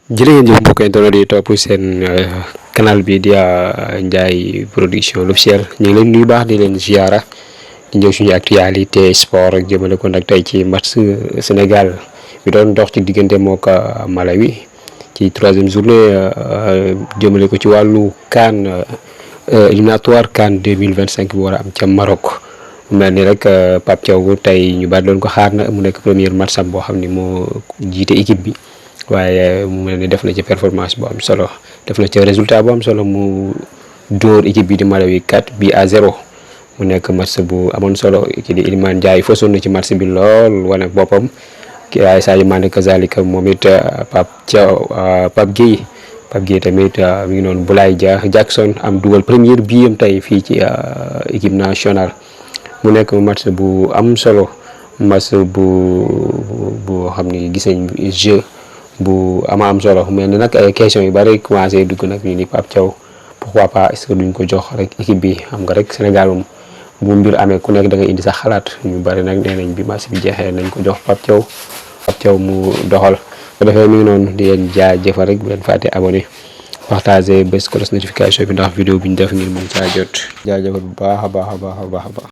jërë ngeen jëf mbokk internet yi topp seen canal bi di Ndiaye Production l'officiel ñu ngi leen nuyu baax di leen ziara di ñëw suñu actualité sport ak jëmale ko nag tey ci match Sénégal bi doon dox ci diggante mook Malawi ci 3e journée jëmale ko ci wàllu CAN éliminatoire CAN 2025 bi war a am ca Maroc. mel ni rek Pape Thiaw tey ñu bari doon ko xaar na mu nekk premier match am boo xam ni moo jiite équipe bi. waaye mu mel ni def na ci performance bu am solo def na ci résultat bu am solo mu dóor équipe bi di Malawi 4-0 mu nekk match bu amoon solo ki di Iliman Ndiaye fasoon na ci match bi lool wane boppam ki ay Sadio Mané kazalika moom it Pape Gueye tamit mi ngi noonu Boulaye Jackson am dugal première biyam tey fii ci équipe nationale mu nekk match bu am solo match bu xam ni gis nañ jeu bu am solo mais nag ay question yu bari commencé dugg nag ñu ni Pape Thiaw pourquoi pas est-ce que duñ ko jox rek équipe bi xam nga rek Sénégal moom bu mbir amee ku nekk da nga indi sa xalaat ñu bari nag nee nañ bi match bi jeexee nañ ko jox Pape Thiaw mu doxal bu defee mi ngi noonu di leen jaajëfal rek bu leen fàtte abonné partager bés cloche notification bi ndax vidéo bi ñu def ngir mën caa jot jaajëfal bu baax a baax.